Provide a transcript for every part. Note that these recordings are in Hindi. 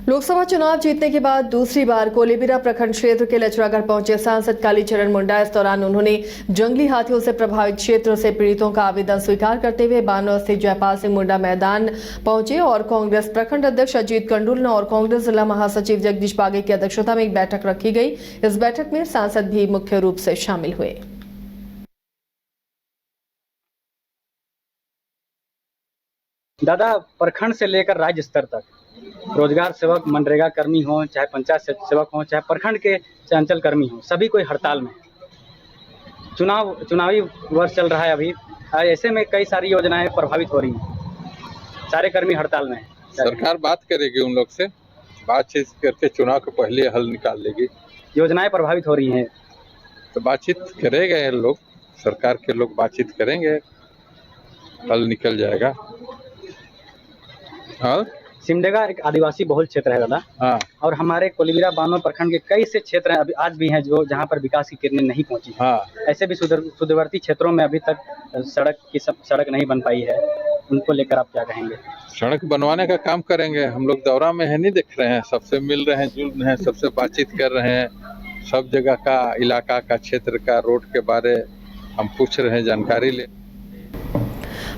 लोकसभा चुनाव जीतने के बाद दूसरी बार कोलेबिरा प्रखंड क्षेत्र के लचरागढ़ पहुंचे सांसद कालीचरण मुंडा। इस दौरान उन्होंने जंगली हाथियों से प्रभावित क्षेत्रों से पीड़ितों का आवेदन स्वीकार करते हुए बानो स्थित जयपाल सिंह मुंडा मैदान पहुंचे और कांग्रेस प्रखंड अध्यक्ष अजीत कंडुल और कांग्रेस जिला महासचिव जगदीश बागे की अध्यक्षता में एक बैठक रखी गई। इस बैठक में सांसद भी मुख्य रूप से शामिल हुए। दादा, प्रखंड से लेकर राज्य स्तर तक रोजगार सेवक, मनरेगा कर्मी हो, चाहे पंचायत सेवक हो, चाहे प्रखंड के अंचल कर्मी हो, सभी कोई हड़ताल में। चुनावी वर्ष चल रहा है अभी, ऐसे में कई सारी योजनाएं प्रभावित हो रही हैं, सारे कर्मी हड़ताल में। सरकार बात करेगी, उन लोग से बातचीत करके चुनाव के पहले हल निकाल लेगी। योजनाएं प्रभावित हो रही हैं तो बातचीत करेंगे लोग, सरकार के लोग बातचीत करेंगे, हल निकल जाएगा। हाँ, सिमडेगा एक आदिवासी बहुल क्षेत्र है दादा। हाँ, और हमारे कोलेबिरा बानो प्रखंड के कई से क्षेत्र हैं अभी आज भी हैं जो जहां पर विकास की किरणें नहीं पहुंची। हाँ, ऐसे भी सुदूरवर्ती क्षेत्रों में अभी तक सड़क नहीं बन पाई है, उनको लेकर आप क्या कहेंगे? सड़क बनवाने का काम करेंगे। हम लोग दौरा में है, नहीं देख रहे हैं, सबसे मिल रहे हैं, जुल रहे हैं, सबसे बातचीत कर रहे हैं, सब जगह का, इलाका का, क्षेत्र का, रोड के बारे हम पूछ रहे हैं, जानकारी ले।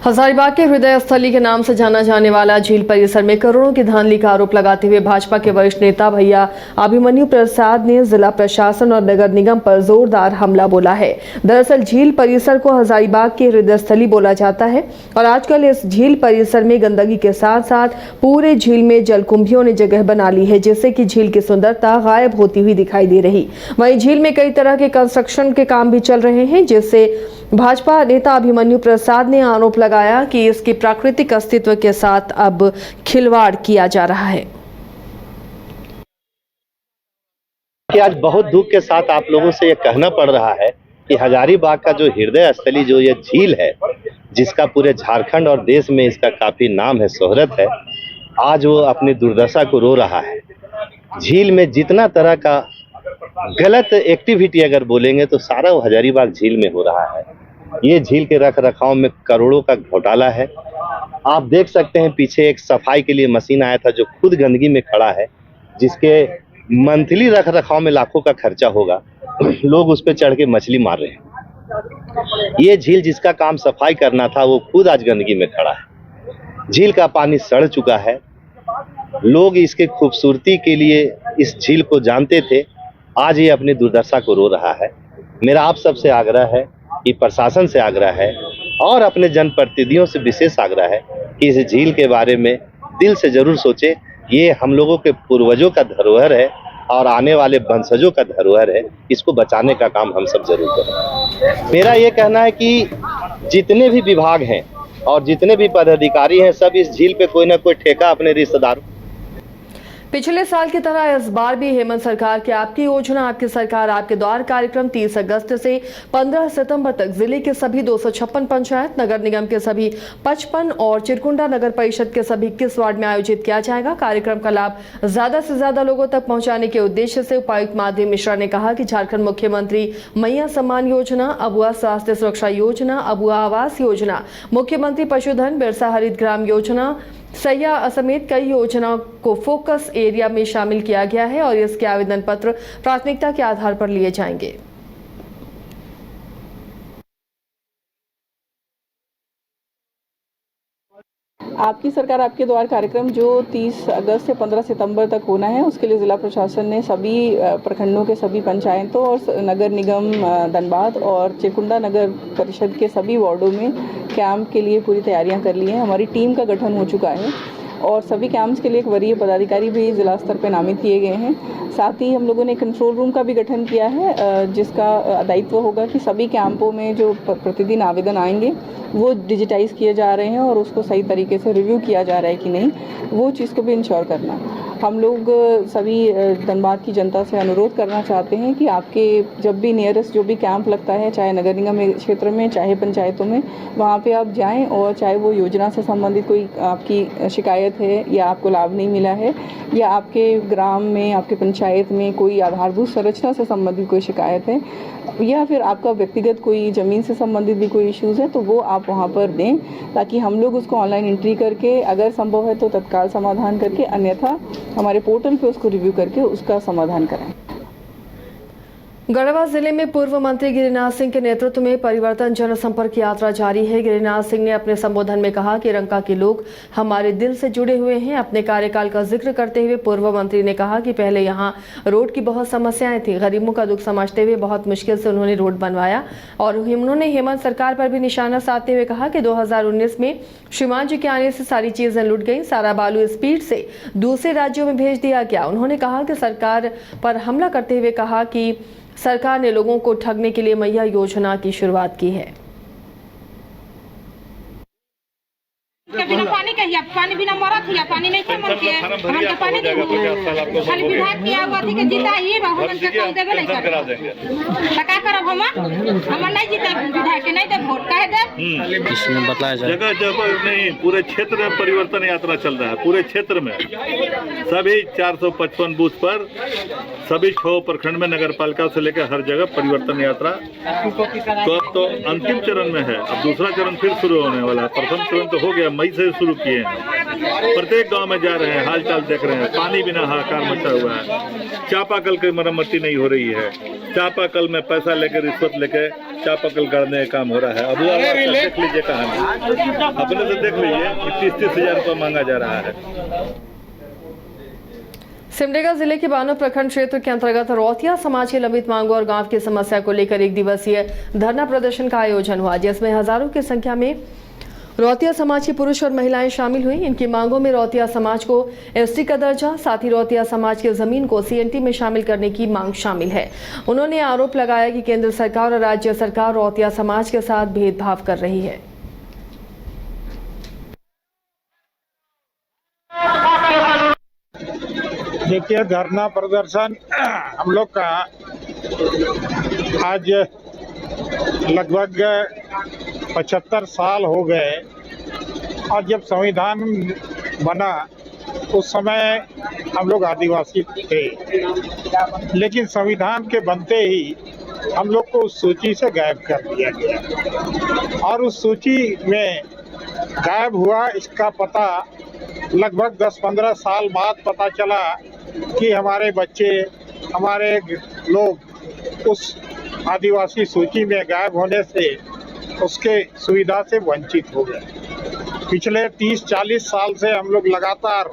हजारीबाग के हृदय स्थली के नाम से जाना जाने वाला झील परिसर में करोड़ों की धांधली का आरोप लगाते हुए भाजपा के वरिष्ठ नेता भैया अभिमन्यु प्रसाद ने जिला प्रशासन और नगर निगम पर जोरदार हमला बोला है। दरअसल झील परिसर को हजारीबाग के हृदय स्थली बोला जाता है और आजकल इस झील परिसर में गंदगी के साथ साथ पूरे झील में जलकुंभियों ने जगह बना ली है, जिससे कि झील की सुंदरता गायब होती हुई दिखाई दे रही। वहीं झील में कई तरह के कंस्ट्रक्शन के काम भी चल रहे हैं, जिससे भाजपा नेता अभिमन्यु प्रसाद ने आरोप लगाया कि इसके प्राकृतिक अस्तित्व के साथ अब खिलवाड़ किया जा रहा है। कि आज बहुत दुख के साथ आप लोगों से ये कहना पड़ रहा है कि हजारीबाग का जो हृदय स्थली जो ये झील है, जिसका पूरे झारखंड और देश में इसका काफी नाम है, शोहरत है, आज वो अपनी दुर्दशा को रो रहा है। झील में जितना तरह का गलत एक्टिविटी अगर बोलेंगे तो सारा वो हजारीबाग झील में हो रहा है। ये झील के रख रखाव में करोड़ों का घोटाला है। आप देख सकते हैं, पीछे एक सफाई के लिए मशीन आया था जो खुद गंदगी में खड़ा है, जिसके मंथली रख रखाव में लाखों का खर्चा होगा। लोग उस पर चढ़ के मछली मार रहे हैं। ये झील जिसका काम सफाई करना था वो खुद आज गंदगी में खड़ा है। झील का पानी सड़ चुका है। लोग इसके खूबसूरती के लिए इस झील को जानते थे, आज ये अपनी दुर्दशा को रो रहा है। मेरा आप सबसे आग्रह है कि प्रशासन से आग्रह है और अपने जनप्रतिनिधियों से विशेष आग्रह है कि इस झील के बारे में दिल से जरूर सोचे। ये हम लोगों के पूर्वजों का धरोहर है और आने वाले वंशजों का धरोहर है। इसको बचाने का काम हम सब जरूर करें। मेरा ये कहना है कि जितने भी विभाग हैं और जितने भी पदाधिकारी हैं, सब इस झील पे कोई ना कोई ठेका अपने रिश्तेदारों। पिछले साल की तरह इस बार भी हेमंत सरकार की आपकी योजना आपकी सरकार आपके द्वार कार्यक्रम 30 अगस्त से 15 सितंबर तक जिले के सभी 256 पंचायत, नगर निगम के सभी 55 और चिरकुंडा नगर परिषद के सभी 21 वार्ड में आयोजित किया जाएगा। कार्यक्रम का लाभ ज्यादा से ज्यादा लोगों तक पहुंचाने के उद्देश्य से उपायुक्त माधवी मिश्रा ने कहा कि झारखंड मुख्यमंत्री मैया सम्मान योजना, अबुआ स्वास्थ्य सुरक्षा योजना, अबुआ आवास योजना, मुख्यमंत्री पशुधन, बिरसा हरित ग्राम योजना सैया समेत कई योजनाओं को फोकस एरिया में शामिल किया गया है और इसके आवेदन पत्र प्राथमिकता के आधार पर लिए जाएंगे। आपकी सरकार आपके द्वार कार्यक्रम जो 30 अगस्त से 15 सितंबर तक होना है, उसके लिए ज़िला प्रशासन ने सभी प्रखंडों के सभी पंचायतों और नगर निगम धनबाद और चिरकुंडा नगर परिषद के सभी वार्डों में कैंप के लिए पूरी तैयारियां कर ली हैं। हमारी टीम का गठन हो चुका है और सभी कैंप्स के लिए एक वरीय पदाधिकारी भी जिला स्तर पर नामित किए गए हैं। साथ ही हम लोगों ने कंट्रोल रूम का भी गठन किया है, जिसका दायित्व होगा कि सभी कैंपों में जो प्रतिदिन आवेदन आएंगे वो डिजिटाइज किए जा रहे हैं और उसको सही तरीके से रिव्यू किया जा रहा है कि नहीं, वो चीज़ को भी इंश्योर करना। हम लोग सभी धनबाद की जनता से अनुरोध करना चाहते हैं कि आपके जब भी नियरेस्ट जो भी कैंप लगता है, चाहे नगर निगम क्षेत्र में, चाहे पंचायतों में, वहाँ पे आप जाएं और चाहे वो योजना से संबंधित कोई आपकी शिकायत है या आपको लाभ नहीं मिला है या आपके ग्राम में, आपके पंचायत में कोई आधारभूत संरचना से संबंधित कोई शिकायत है, या फिर आपका व्यक्तिगत कोई ज़मीन से संबंधित भी कोई इश्यूज़ है तो वो आप वहाँ पर दें, ताकि हम लोग उसको ऑनलाइन एंट्री करके अगर संभव है तो तत्काल समाधान करके, अन्यथा हमारे पोर्टल पे उसको रिव्यू करके उसका समाधान कराएं। गढ़वा जिले में पूर्व मंत्री गिरिनाथ सिंह के नेतृत्व में परिवर्तन जनसंपर्क यात्रा जारी है। गिरिनाथ सिंह ने अपने संबोधन में कहा कि रंका के लोग हमारे दिल से जुड़े हुए हैं। अपने कार्यकाल का जिक्र करते हुए पूर्व मंत्री ने कहा कि पहले यहां रोड की बहुत समस्याएं थी। गरीबों का दुख समझते हुए बहुत मुश्किल से उन्होंने रोड बनवाया और उन्होंने हेमंत सरकार पर भी निशाना साधते हुए कहा कि 2019 में श्रीमान जी के आने से सारी चीजें लुट गई। सारा बालू स्पीड से दूसरे राज्यों में भेज दिया गया। उन्होंने कहा कि सरकार पर हमला करते हुए कहा कि सरकार ने लोगों को ठगने के लिए मैया योजना की शुरुआत की है। बिना पानी के या पानी बिना मरत है या पानी नहीं मन के हम के पानी दे खाली विभाग किया हुआ थी कि जीता ही हम के कम देबे नहीं करा देंगे त का करब हम नहीं जीते विधायक के नहीं दे वोट काहे दे। इसमें बताया जाए जगह जगह नहीं, पूरे क्षेत्र में परिवर्तन यात्रा चल रहा है। पूरे क्षेत्र में सभी 455 बूथ पर सभी 6 प्रखंड में नगर पालिका से लेकर हर जगह परिवर्तन यात्रा तो अब तो अंतिम चरण में है। अब दूसरा चरण फिर शुरू होने वाला है। प्रथम चरण तो हो गया, मई से शुरू किए हैं। प्रत्येक गांव में जा रहे हैं, हाल चाल देख रहे हैं। पानी बिना हाहाकार मचा हुआ है। चापाकल की मरम्मती नहीं हो रही है। चापाकल में पैसा लेकर रिश्वत लेकर चापाकल गाड़ने का काम हो रहा है। अब देख लीजिए कहानी, अपने से देख लीजिए 30-30 हजार रुपये मांगा जा रहा है। सिमडेगा जिले के बानो प्रखंड क्षेत्र के अंतर्गत रौतिया समाज की लंबित मांगों और गांव की समस्या को लेकर 1 दिवसीय धरना प्रदर्शन का आयोजन हुआ, जिसमें हजारों की संख्या में रौतिया समाज के पुरुष और महिलाएं शामिल हुई। इनकी मांगों में रौतिया समाज को एसटी का दर्जा, साथ ही रौतिया समाज की जमीन को सीएनटी में शामिल करने की मांग शामिल है। उन्होंने आरोप लगाया कि केंद्र सरकार और राज्य सरकार रौतिया समाज के साथ भेदभाव कर रही है। देखिए, धरना प्रदर्शन हम लोग का आज लगभग 75 साल हो गए और जब संविधान बना उस समय हम लोग आदिवासी थे, लेकिन संविधान के बनते ही हम लोग को उस सूची से गायब कर दिया गया और उस सूची में गायब हुआ इसका पता लगभग 10-15 साल बाद पता चला कि हमारे बच्चे, हमारे लोग उस आदिवासी सूची में गायब होने से उसके सुविधा से वंचित हो गए। पिछले 30-40 साल से हम लोग लगातार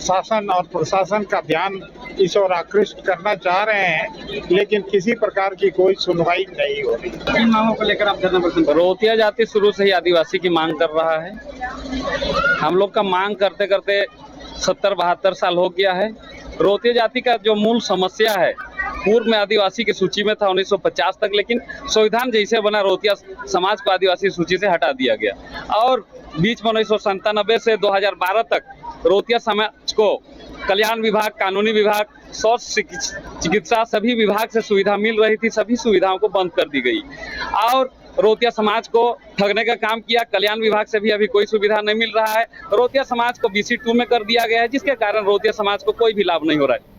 शासन और प्रशासन का ध्यान इस ओर आकृष्ट करना चाह रहे हैं, लेकिन किसी प्रकार की कोई सुनवाई नहीं हो रही। इन मांगों को लेकर आप धरना प्रदर्शन? रौतिया जाति शुरू से ही आदिवासी की मांग कर रहा है। हम लोग का मांग करते करते 70-72 साल हो गया है। रौतिया जाति का जो मूल समस्या है, पूर्व में आदिवासी की सूची में था 1950 तक, लेकिन संविधान जैसे बना रौतिया समाज को आदिवासी सूची से हटा दिया गया और बीच में 1997 से 2012 तक रौतिया समाज को कल्याण विभाग, कानूनी विभाग, स्वास्थ्य चिकित्सा सभी विभाग से सुविधा मिल रही थी। सभी सुविधाओं को बंद कर दी गई और रौतिया समाज को ठगने का काम किया। कल्याण विभाग से भी अभी कोई सुविधा नहीं मिल रहा है। रौतिया समाज को BC2 में कर दिया गया है, जिसके कारण रौतिया समाज को कोई भी लाभ नहीं हो रहा है।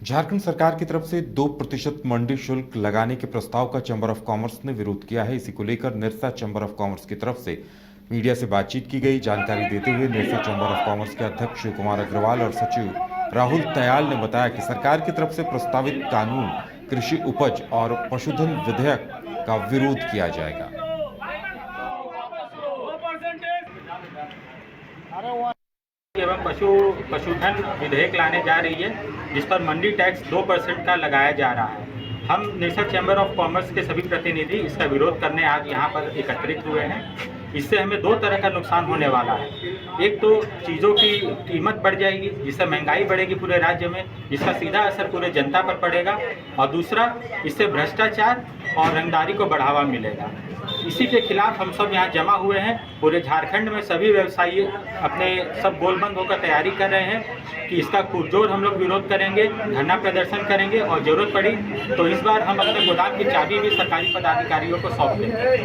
झारखंड सरकार की तरफ से 2% मंडी शुल्क लगाने के प्रस्ताव का चैंबर ऑफ कॉमर्स ने विरोध किया है। इसी को लेकर निरसा चैंबर ऑफ कॉमर्स की तरफ से मीडिया से बातचीत की गई। जानकारी देते हुए निरसा चैंबर ऑफ कॉमर्स के अध्यक्ष शिव कुमार अग्रवाल और सचिव राहुल तयाल ने बताया कि सरकार की तरफ से प्रस्तावित कानून कृषि उपज और पशुधन विधेयक का विरोध किया जाएगा। एवं पशुधन विधेयक लाने जा रही है, जिस पर मंडी टैक्स 2% का लगाया जा रहा है। हम निरसा चैम्बर ऑफ कॉमर्स के सभी प्रतिनिधि इसका विरोध करने आज यहाँ पर एकत्रित हुए हैं। इससे हमें 2 तरह का नुकसान होने वाला है। एक तो चीज़ों की कीमत बढ़ जाएगी, जिससे महंगाई बढ़ेगी पूरे राज्य में, जिसका सीधा असर पूरे जनता पर पड़ेगा, और दूसरा इससे भ्रष्टाचार और रंगदारी को बढ़ावा मिलेगा। इसी के खिलाफ हम सब यहाँ जमा हुए हैं। पूरे झारखंड में सभी व्यवसायी अपने सब गोलबंद होकर तैयारी कर रहे हैं कि इसका पुरजोर हम लोग विरोध करेंगे, धरना प्रदर्शन करेंगे और जरूरत पड़ी तो इस बार हम अपने गोदाम की चाबी भी सरकारी पदाधिकारियों को सौंप देंगे।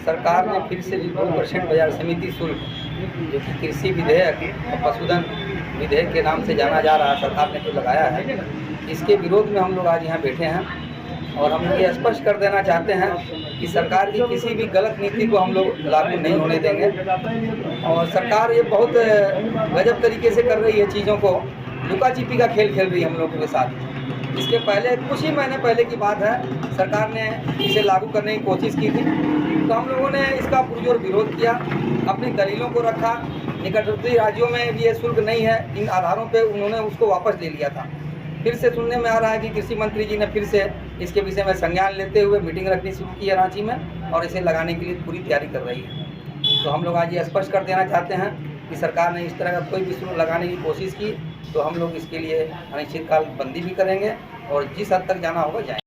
सरकार ने फिर से 2% बाजार समिति शुल्क, जो कि कृषि विधेयक और पशुधन विधेयक के नाम से जाना जा रहा है, सरकार ने जो लगाया है, इसके विरोध में हम लोग आज यहाँ बैठे हैं। और हम ये स्पष्ट कर देना चाहते हैं कि सरकार की किसी भी गलत नीति को हम लोग लागू नहीं होने देंगे। और सरकार ये बहुत गजब तरीके से कर रही है चीज़ों को, लुका छिपी का खेल खेल रही है हम लोगों के साथ। इसके पहले कुछ ही महीने पहले की बात है, सरकार ने इसे लागू करने की कोशिश की थी, तो हम लोगों ने इसका पुरजोर विरोध किया, अपनी दलीलों को रखा। निकटवर्ती राज्यों में भी ये शुल्क नहीं है, इन आधारों पे उन्होंने उसको वापस ले लिया था। फिर से सुनने में आ रहा है कि कृषि मंत्री जी ने फिर से इसके विषय में संज्ञान लेते हुए मीटिंग रखनी शुरू की है रांची में, और इसे लगाने के लिए पूरी तैयारी कर रही है। तो हम लोग आज ये स्पष्ट कर देना चाहते हैं कि सरकार ने इस तरह का कोई भी शुल्क लगाने की कोशिश की तो हम लोग इसके लिए अनिश्चितकाल बंदी भी करेंगे और जिस हद तक जाना होगा जाएंगे।